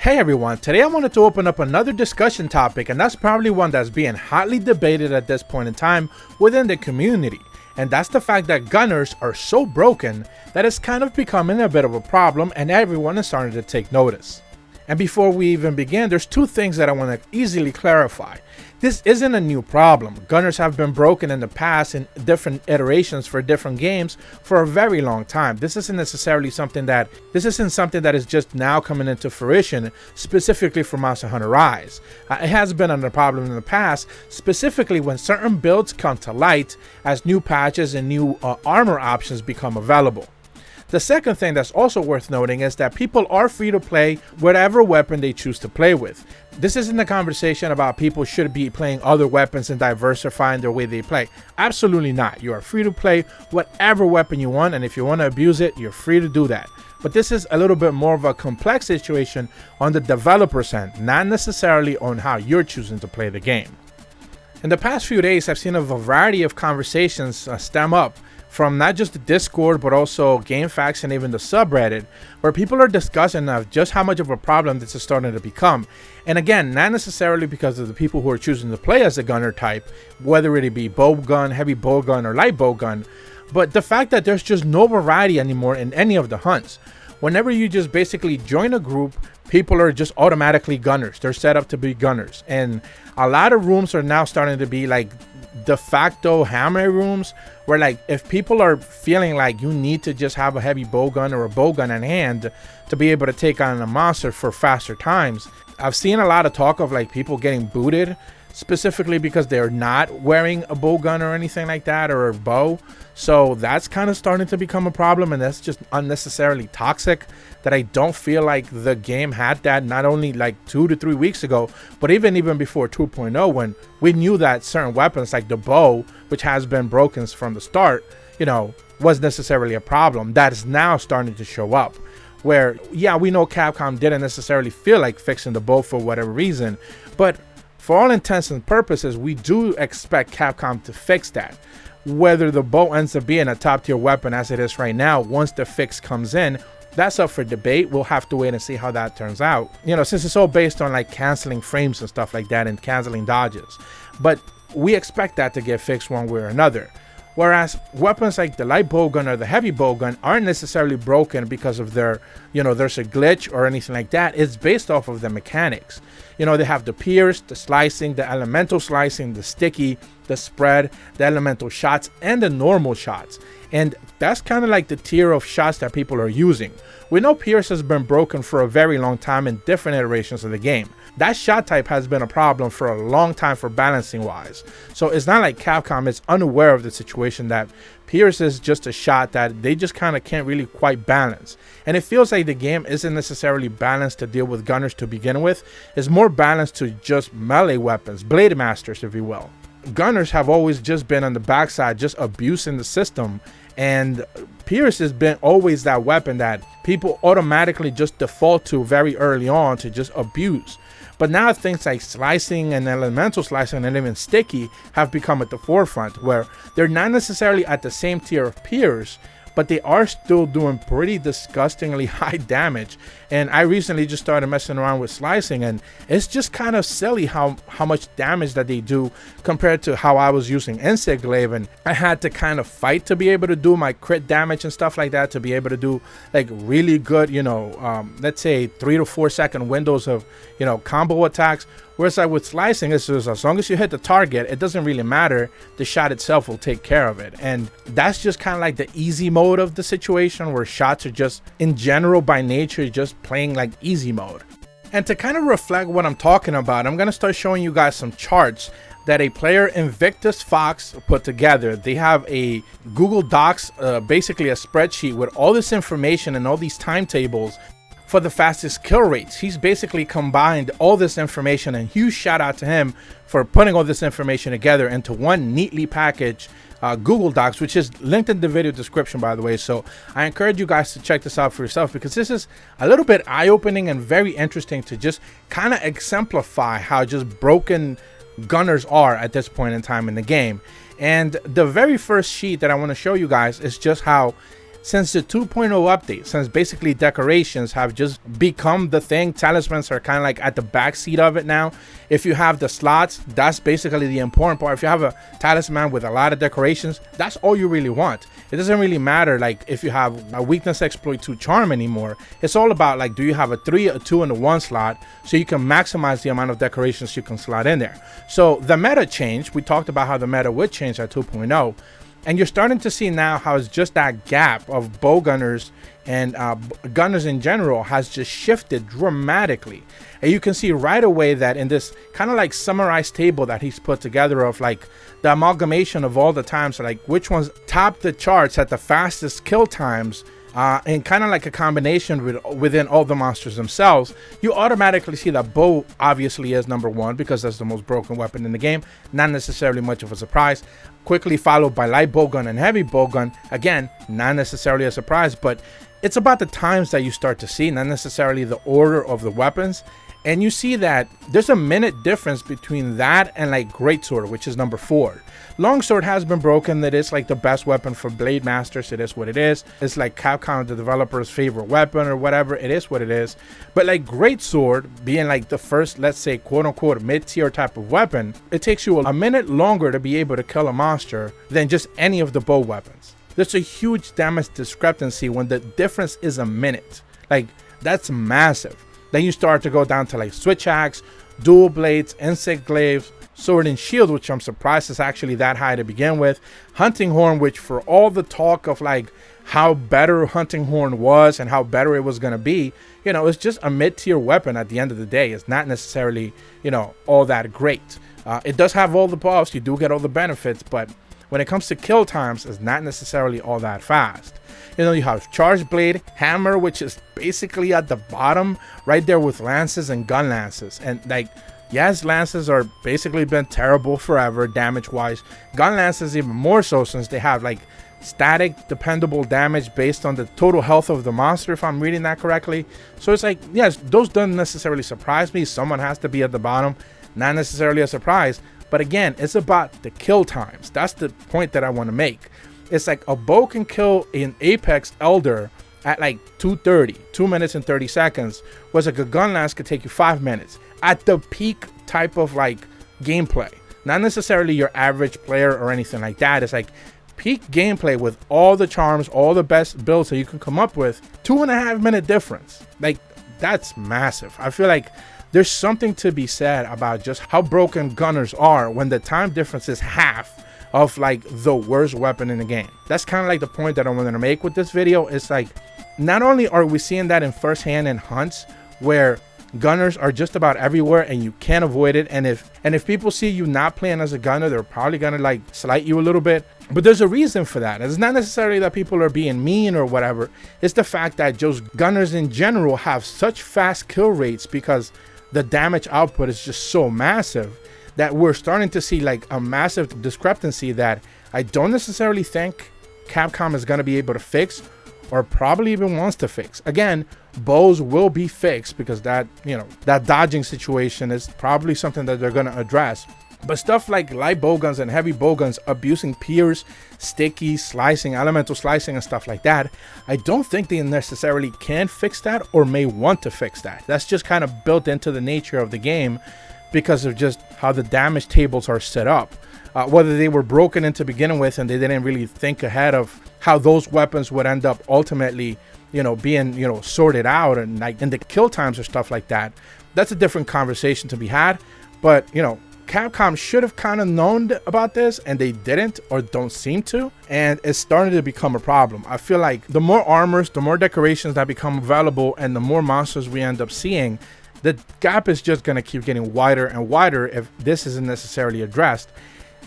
Hey everyone, today I wanted to open up another discussion topic, and that's probably one that's being hotly debated at this point in time within the community. And that's the fact that gunners are so broken that it's kind of becoming a bit of a problem and everyone is starting to take notice. And before we even begin, there's two things that I want to easily clarify. This isn't a new problem. Gunners have been broken in the past in different iterations for different games for a very long time. This isn't something that is just now coming into fruition specifically for Monster Hunter Rise. It has been a problem in the past, specifically when certain builds come to light as new patches and new armor options become available. The second thing that's also worth noting is that people are free to play whatever weapon they choose to play with. This isn't a conversation about people should be playing other weapons and diversifying their way they play. Absolutely not. You are free to play whatever weapon you want, and if you want to abuse it, you're free to do that. But this is a little bit more of a complex situation on the developer's end, not necessarily on how you're choosing to play the game. In the past few days, I've seen a variety of conversations stem up from not just the Discord, but also GameFAQs and even the subreddit, where people are discussing just how much of a problem this is starting to become. And again, not necessarily because of the people who are choosing to play as a gunner type, whether it be bow gun, heavy bow gun, or light bow gun, but the fact that there's just no variety anymore in any of the hunts. Whenever you just basically join a group, people are just automatically gunners. They're set up to be gunners. And a lot of rooms are now starting to be like de facto hammer rooms, where like if people are feeling like you need to just have a heavy bow gun or a bow gun in hand to be able to take on a monster for faster times. I've seen a lot of talk of like people getting booted specifically because they're not wearing a bow gun or anything like that, or a bow. So that's kind of starting to become a problem, and that's just unnecessarily toxic, that I don't feel like the game had that not only like 2 to 3 weeks ago, but even before 2.0, when we knew that certain weapons like the bow, which has been broken from the start, was necessarily a problem. That is now starting to show up, where yeah, we know Capcom didn't necessarily feel like fixing the bow for whatever reason, but for all intents and purposes, we do expect Capcom to fix that. Whether the bow ends up being a top tier weapon as it is right now, once the fix comes in, that's up for debate. We'll have to wait and see how that turns out. Since it's all based on like canceling frames and stuff like that and canceling dodges. But we expect that to get fixed one way or another. Whereas weapons like the light bow gun or the heavy bow gun aren't necessarily broken because of there's a glitch or anything like that. It's based off of the mechanics. They have the pierce, the slicing, the elemental slicing, the sticky, the spread, the elemental shots, and the normal shots. And that's kind of like the tier of shots that people are using. We know pierce has been broken for a very long time in different iterations of the game. That shot type has been a problem for a long time for balancing wise. So it's not like Capcom is unaware of the situation that pierce is just a shot that they just kind of can't really quite balance. And it feels like the game isn't necessarily balanced to deal with gunners to begin with. It's more balanced to just melee weapons, blade masters if you will. Gunners have always just been on the backside, just abusing the system. And pierce has been always that weapon that people automatically just default to very early on to just abuse. But now things like slicing and elemental slicing and even sticky have become at the forefront, where they're not necessarily at the same tier of pierce, but they are still doing pretty disgustingly high damage. And I recently just started messing around with slicing, and it's just kind of silly how much damage that they do compared to how I was using Insect Glaive, and I had to kind of fight to be able to do my crit damage and stuff like that, to be able to do like really good, let's say 3 to 4 second windows of, combo attacks. Whereas like with slicing, it's just as long as you hit the target, it doesn't really matter. The shot itself will take care of it. And that's just kind of like the easy mode of the situation, where shots are just in general by nature just playing like easy mode. And to kind of reflect what I'm talking about, I'm going to start showing you guys some charts that a player Invictus Fox put together. They have a Google Docs, basically a spreadsheet with all this information and all these timetables for the fastest kill rates. He's basically combined all this information, and huge shout out to him for putting all this information together into one neatly packaged Google Docs, which is linked in the video description, by the way. So I encourage you guys to check this out for yourself, because this is a little bit eye-opening and very interesting to just kind of exemplify how just broken gunners are at this point in time in the game. And the very first sheet that I want to show you guys is just how since the 2.0 update, since basically decorations have just become the thing, talismans are kind of like at the backseat of it now. If you have the slots, that's basically the important part. If you have a talisman with a lot of decorations, that's all you really want. It doesn't really matter like if you have a weakness exploit 2 charm anymore. It's all about like, do you have a 3, a 2, and a 1 slot, so you can maximize the amount of decorations you can slot in there. So the meta changed. We talked about how the meta would change at 2.0. And you're starting to see now how it's just that gap of bow gunners and gunners in general has just shifted dramatically. And you can see right away that in this kind of like summarized table that he's put together of like the amalgamation of all the times, like which ones top the charts at the fastest kill times, and kind of like a combination within all the monsters themselves, you automatically see that bow obviously is number 1 because that's the most broken weapon in the game. Not necessarily much of a surprise. Quickly followed by light bowgun and heavy bowgun. Again, not necessarily a surprise, but it's about the times that you start to see, not necessarily the order of the weapons. And you see that there's a minute difference between that and like greatsword, which is number 4. Longsword has been broken. That is like the best weapon for blade masters. It is what it is. It's like Capcom, the developer's favorite weapon or whatever. It is what it is. But like greatsword being like the first, let's say, quote unquote mid-tier type of weapon, it takes you a minute longer to be able to kill a monster than just any of the bow weapons. There's a huge damage discrepancy when the difference is a minute. Like, that's massive. Then you start to go down to like switch axe, dual blades, insect glaives, sword and shield, which I'm surprised is actually that high to begin with. Hunting horn, which for all the talk of like how better hunting horn was and how better it was going to be, you know, it's just a mid-tier weapon at the end of the day. It's not necessarily, you know, all that great. It does have all the buffs. You do get all the benefits, but when it comes to kill times, it's not necessarily all that fast. You know, you have charge blade, hammer, which is basically at the bottom right there with lances and gun lances. And like, yes, lances are basically been terrible forever damage wise. Gun lances even more so, since they have like static dependable damage based on the total health of the monster, if I'm reading that correctly. So it's like, yes, those don't necessarily surprise me. Someone has to be at the bottom, not necessarily a surprise. But again, it's about the kill times. That's the point that I want to make. It's like a bow can kill in Apex Elder at like 2:30, 2 minutes and 30 seconds, whereas like a gun lance could take you 5 minutes at the peak type of like gameplay. Not necessarily your average player or anything like that. It's like peak gameplay with all the charms, all the best builds that you can come up with. 2.5 minute difference. Like, that's massive. I feel like there's something to be said about just how broken gunners are when the time difference is half of like the worst weapon in the game. That's kind of like the point that I wanted to make with this video. It's like, not only are we seeing that in firsthand in hunts where gunners are just about everywhere and you can't avoid it, and if people see you not playing as a gunner, they're probably gonna like slight you a little bit. But there's a reason for that. It's not necessarily that people are being mean or whatever. It's the fact that just gunners in general have such fast kill rates because the damage output is just so massive that we're starting to see like a massive discrepancy that I don't necessarily think Capcom is going to be able to fix, or probably even wants to fix. Again, bows will be fixed because that, you know, that dodging situation is probably something that they're going to address. But stuff like light bowguns and heavy bowguns abusing pierce, sticky, slicing, elemental slicing and stuff like that, I don't think they necessarily can fix that or may want to fix that. That's just kind of built into the nature of the game because of just how the damage tables are set up. Whether they were broken into beginning with and they didn't really think ahead of how those weapons would end up ultimately, you know, being, you know, sorted out and like in the kill times or stuff like that. That's a different conversation to be had. But, you know, Capcom should have kind of known about this and they didn't, or don't seem to, and it's starting to become a problem. I feel like the more armors, the more decorations that become available, and the more monsters we end up seeing, the gap is just going to keep getting wider and wider if this isn't necessarily addressed.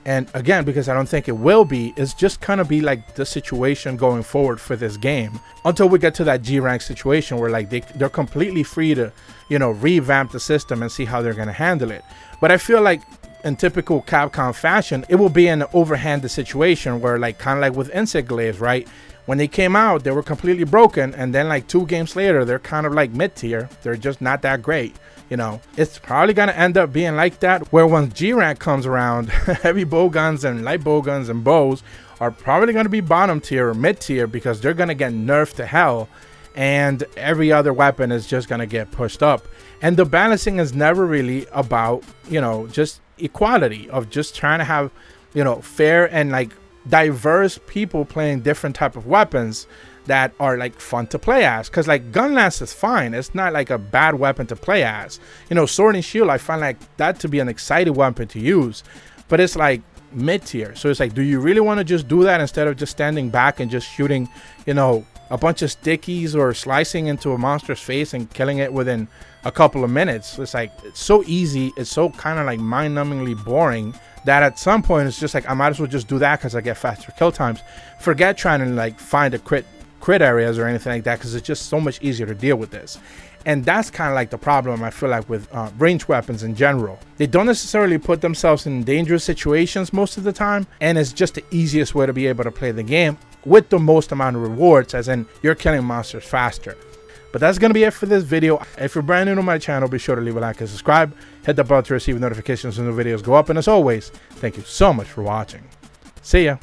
And again, because I don't think it will be, it's just kind of be like the situation going forward for this game until we get to that G rank situation where like they're completely free to, you know, revamp the system and see how they're going to handle it. But I feel like in typical Capcom fashion, it will be an overhanded situation where like kind of like with insect glaives, right? When they came out, they were completely broken, and then like 2 games later, they're kind of like mid-tier. They're just not that great. You know, it's probably going to end up being like that, where once G rank comes around, heavy bowguns and light bowguns and bows are probably going to be bottom tier or mid tier because they're going to get nerfed to hell, and every other weapon is just going to get pushed up. And the balancing is never really about, you know, just equality of just trying to have, you know, fair and like diverse people playing different type of weapons that are like fun to play as. Because like gun lance is fine, it's not like a bad weapon to play as. You know, sword and shield, I find like that to be an exciting weapon to use, but it's like mid tier. So it's like, do you really want to just do that instead of just standing back and just shooting, you know, a bunch of stickies or slicing into a monster's face and killing it within a couple of minutes? It's like, it's so easy, it's so kind of like mind-numbingly boring that at some point it's just like, I might as well just do that because I get faster kill times. Forget trying to like find a crit areas or anything like that, because it's just so much easier to deal with this. And that's kind of like the problem I feel like with ranged weapons in general. They don't necessarily put themselves in dangerous situations most of the time, and it's just the easiest way to be able to play the game with the most amount of rewards, as in you're killing monsters faster. But that's going to be it for this video. If you're brand new to my channel, be sure to leave a like and subscribe. Hit the bell to receive notifications when the videos go up. And as always, thank you so much for watching. See ya.